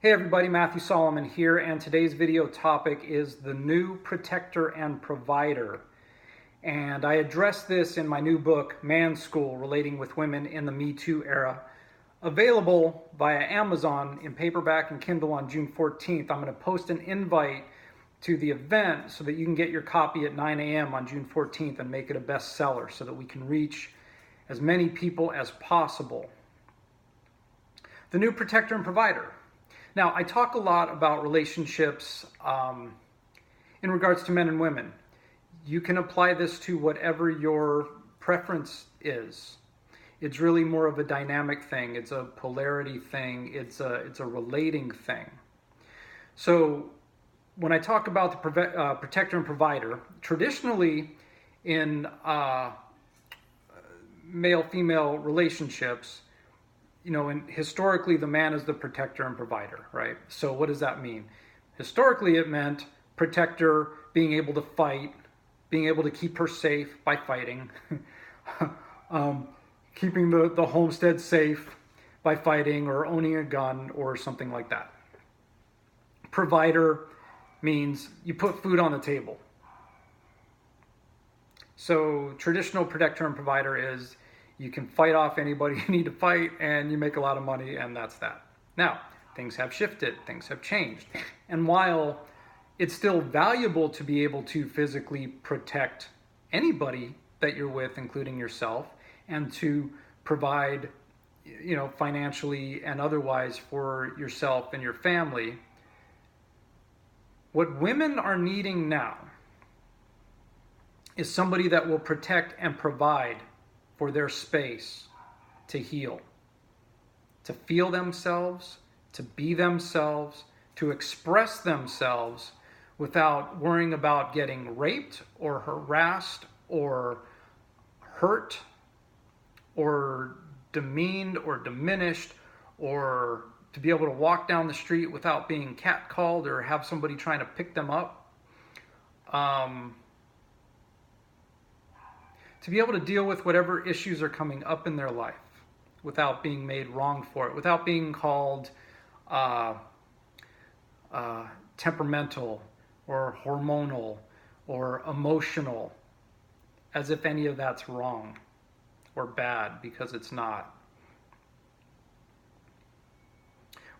Hey everybody, Matthew Solomon here, and today's video topic is the new protector and provider. And I address this in my new book, Man School, Relating with Women in the Me Too Era, available via Amazon in paperback and Kindle on June 14th. I'm going to post an invite to the event so that you can get your copy at 9 a.m. on June 14th and make it a bestseller so that we can reach as many people as possible. The new protector and provider. Now, I talk a lot about relationships in regards to men and women. You can apply this to whatever your preference is. It's really more of a dynamic thing. It's a polarity thing. It's a relating thing. So when I talk about the protector and provider, traditionally in male-female relationships, and historically the man is the protector and provider, right? So what does that mean? Historically it meant protector being able to fight, being able to keep her safe by fighting, keeping the homestead safe by fighting or owning a gun or something like that. Provider means you put food on the table. So traditional protector and provider is you can fight off anybody you need to fight and you make a lot of money, and that's that. Now, things have shifted, things have changed. And while it's still valuable to be able to physically protect anybody that you're with, including yourself, and to provide, financially and otherwise for yourself and your family, what women are needing now is somebody that will protect and provide for their space to heal, to feel themselves, to be themselves, to express themselves without worrying about getting raped or harassed or hurt or demeaned or diminished, or to be able to walk down the street without being catcalled or have somebody trying to pick them up. To be able to deal with whatever issues are coming up in their life without being made wrong for it, without being called temperamental or hormonal or emotional, as if any of that's wrong or bad, because it's not.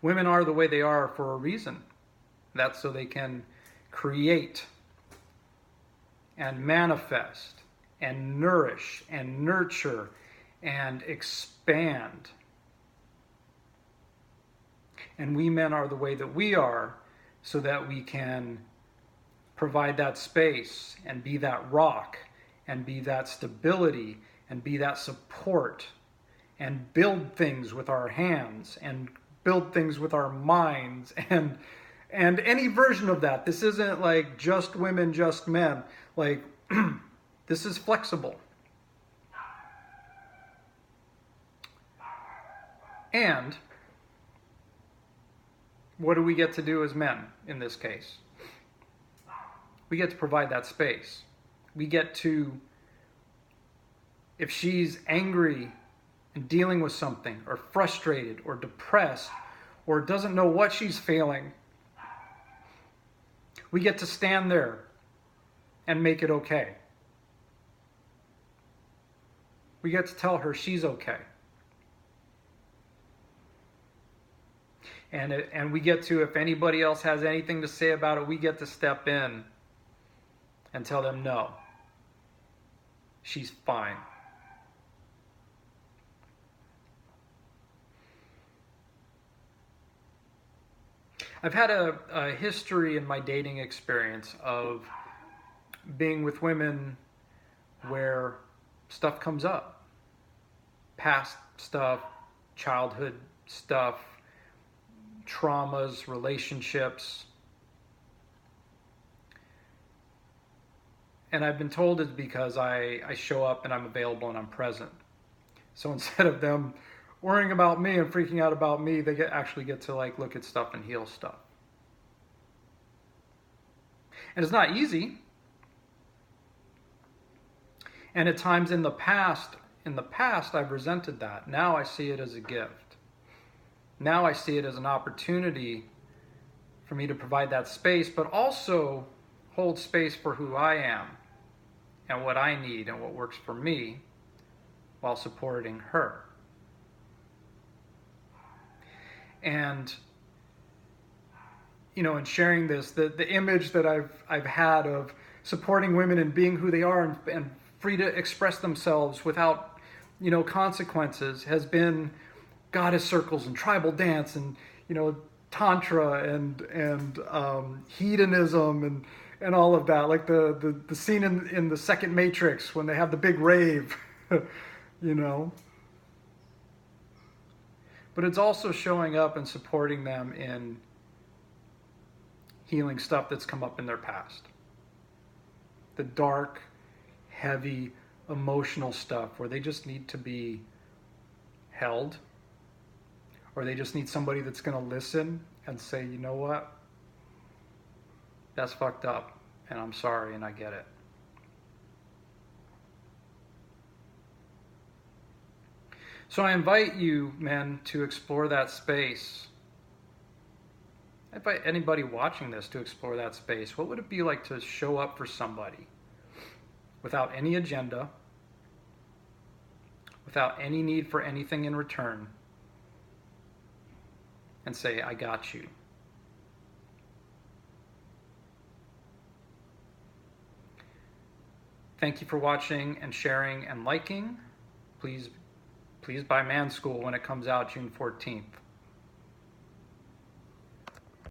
Women are the way they are for a reason. That's so they can create and manifest and nourish and nurture and expand. And we men are the way that we are so that we can provide that space and be that rock and be that stability and be that support and build things with our hands and build things with our minds and any version of that. This isn't like just women, just men. Like this is flexible. And what do we get to do as men in this case? We get to provide that space. We get to, if she's angry and dealing with something or frustrated or depressed or doesn't know what she's feeling, we get to stand there and make it okay. We get to tell her she's okay. And we get to, if anybody else has anything to say about it, we get to step in and tell them, no, she's fine. I've had a history in my dating experience of being with women where stuff comes up. Past stuff, childhood stuff, traumas, relationships. And I've been told it's because I show up and I'm available and I'm present. So instead of them worrying about me and freaking out about me, they actually get to look at stuff and heal stuff. And it's not easy. And at times in the past I've resented that. Now I see it as a gift. Now I see it as an opportunity for me to provide that space, but also hold space for who I am and what I need and what works for me while supporting her. And in sharing this, the image that I've had of supporting women and being who they are and free to express themselves without consequences has been goddess circles and tribal dance and tantra and hedonism and all of that, like the scene in the second Matrix when they have the big rave. But it's also showing up and supporting them in healing stuff that's come up in their past. The dark, heavy, emotional stuff where they just need to be held, or they just need somebody that's going to listen and say, you know what? That's fucked up, and I'm sorry, and I get it. So I invite you, men, to explore that space. I invite anybody watching this to explore that space. What would it be like to show up for somebody without any agenda, without any need for anything in return, and say, I got you? Thank you for watching and sharing and liking. Please buy Man School when it comes out June 14th.